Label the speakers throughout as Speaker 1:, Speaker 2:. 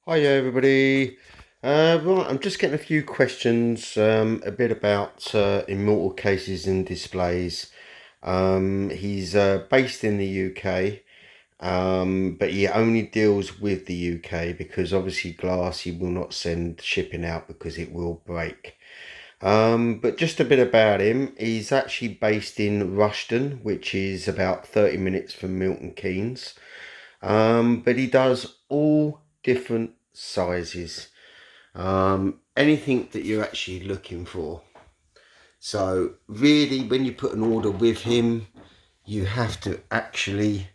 Speaker 1: Hi everybody. Right, I'm just getting a few questions a bit about Immortal Cases and Displays. He's based in the UK, but he only deals with the UK because obviously glass he will not send shipping out because it will break. But just a bit about him. He's actually based in Rushden, which is about 30 minutes from Milton Keynes. But he does all different sizes. Anything that you're actually looking for. So really, when you put an order with him, you have to actually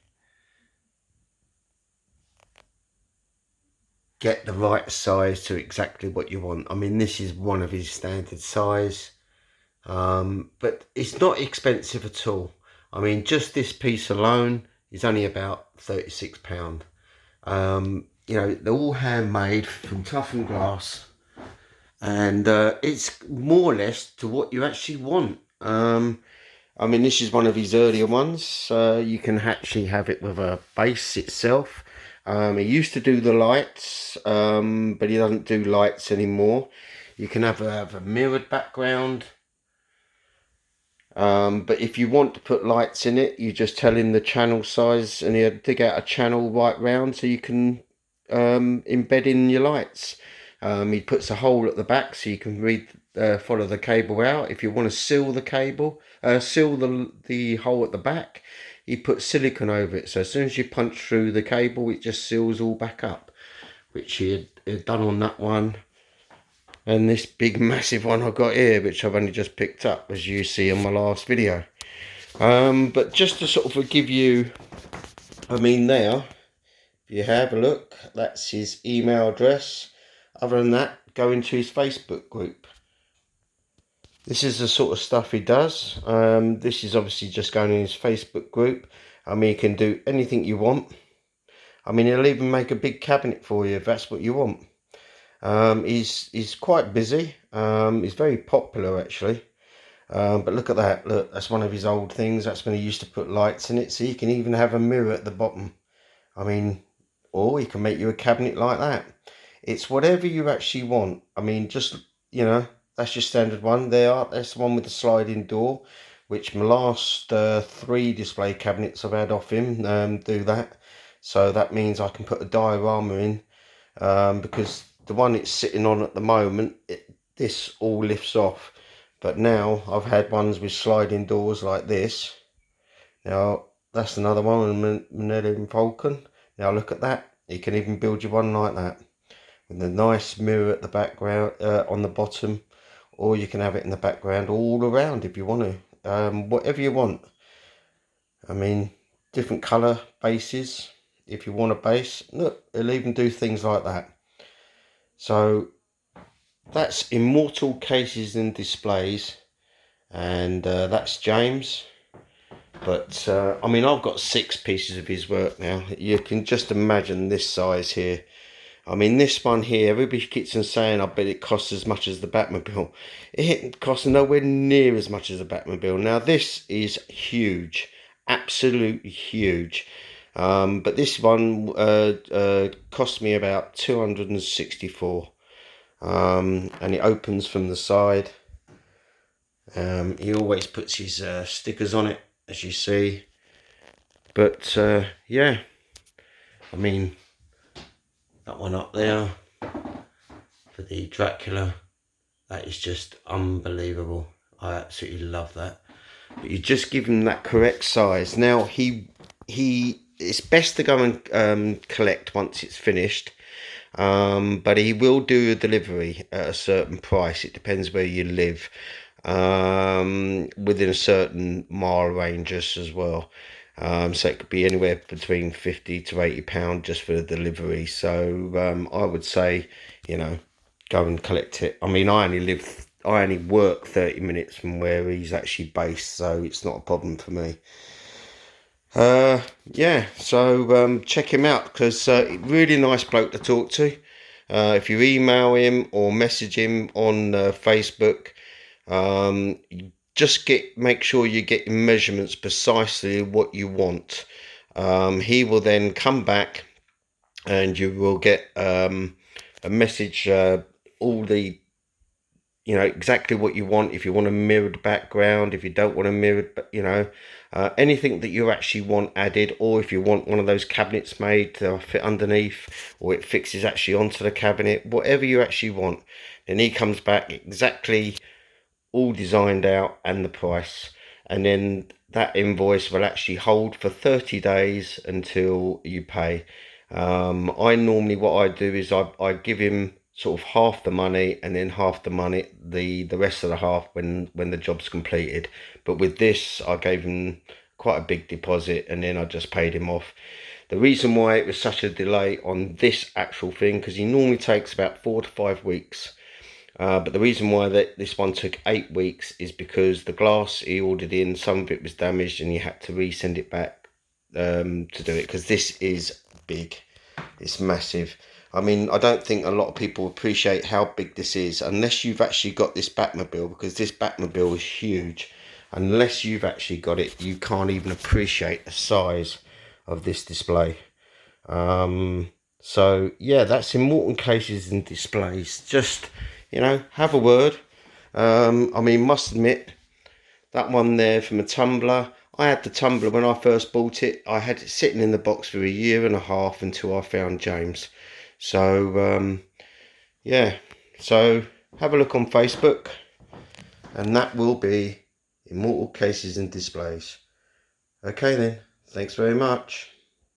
Speaker 1: get the right size to exactly what you want. I mean, this is one of his standard size, but it's not expensive at all. I mean, just this piece alone is only about £36. They're all handmade from toughened glass, and it's more or less to what you actually want. I mean, this is one of his earlier ones. You can actually have it with a base itself. He used to do the lights, but he doesn't do lights anymore. You can have a mirrored background. But if you want to put lights in it, you just tell him the channel size and he'll dig out a channel right round so you can embed in your lights. He puts a hole at the back so you can follow the cable out. If you want to seal the cable, seal the hole at the back, he puts silicone over it. So as soon as you punch through the cable, it just seals all back up, which he had done on that one. And this big massive one I've got here, which I've only just picked up, as you see in my last video. But just to sort of give you, I mean, there, if you have a look, that's his email address. Other than that, go into his Facebook group. This is the sort of stuff he does. This is obviously just going in his Facebook group. I mean, you can do anything you want. I mean, he'll even make a big cabinet for you if that's what you want. He's quite busy. He's very popular actually. But look at that. Look, that's one of his old things. That's when he used to put lights in it. So you can even have a mirror at the bottom. I mean, or he can make you a cabinet like that. It's whatever you actually want. I mean, just, that's your standard one. That's the one with the sliding door, which my last 3 display cabinets I've had off him do that. So that means I can put a diorama in, because the one it's sitting on at the moment, this all lifts off. But now I've had ones with sliding doors like this. Now that's another one, Manila Falcon. Now look at that. You can even build you one like that with a nice mirror at the background, on the bottom, or you can have it in the background all around if you want to. Whatever you want. I mean, different colour bases. If you want a base, look, it'll even do things like that. So that's Immortal Cases and Displays, and that's James. But I mean, I've got 6 pieces of his work now. You can just imagine this size here. I mean, this one here, everybody keeps on saying, I bet it costs as much as the Batmobile. It costs nowhere near as much as the Batmobile. Now, this is huge, absolutely huge. But this one cost me about 264. And it opens from the side. He always puts his stickers on it, as you see. But yeah, I mean, that one up there for the Dracula, that is just unbelievable. I absolutely love that. But you just give him that correct size. Now it's best to go and collect once it's finished. But he will do a delivery at a certain price. It depends where you live. Within a certain mile range as well. So it could be anywhere between £50 to £80 just for the delivery. So I would say, go and collect it. I mean, I only work 30 minutes from where he's actually based, so it's not a problem for me. Yeah, so check him out, because really nice bloke to talk to. If you email him or message him on Facebook, just make sure you get your measurements precisely what you want. He will then come back and you will get a message, all the, you know, exactly what you want. If you want a mirrored background, if you don't want a mirrored, you know, anything that you actually want added, or if you want one of those cabinets made to fit underneath, or it fixes actually onto the cabinet, whatever you actually want, then he comes back exactly all designed out and the price, and then that invoice will actually hold for 30 days until you pay. I normally, what I do is I give him sort of half the money, and then half the money, the rest of the half when the job's completed. But with this, I gave him quite a big deposit, and then I just paid him off. The reason why it was such a delay on this actual thing, because he normally takes about 4 to 5 weeks, but the reason why this one took 8 weeks is because the glass he ordered in, some of it was damaged, and he had to resend it back to do it, because this is big. It's massive. I mean, I don't think a lot of people appreciate how big this is unless you've actually got this Batmobile, because this Batmobile is huge. Unless you've actually got it, you can't even appreciate the size of this display. So yeah, that's Immortal Cases and Displays. Just, you know, have a word. I mean, must admit, that one there from a tumbler. I had the tumbler when I first bought it. I had it sitting in the box for a year and a half until I found James. So yeah, so have a look on Facebook, and that will be Immortal Cases and Displays. Okay then, thanks very much.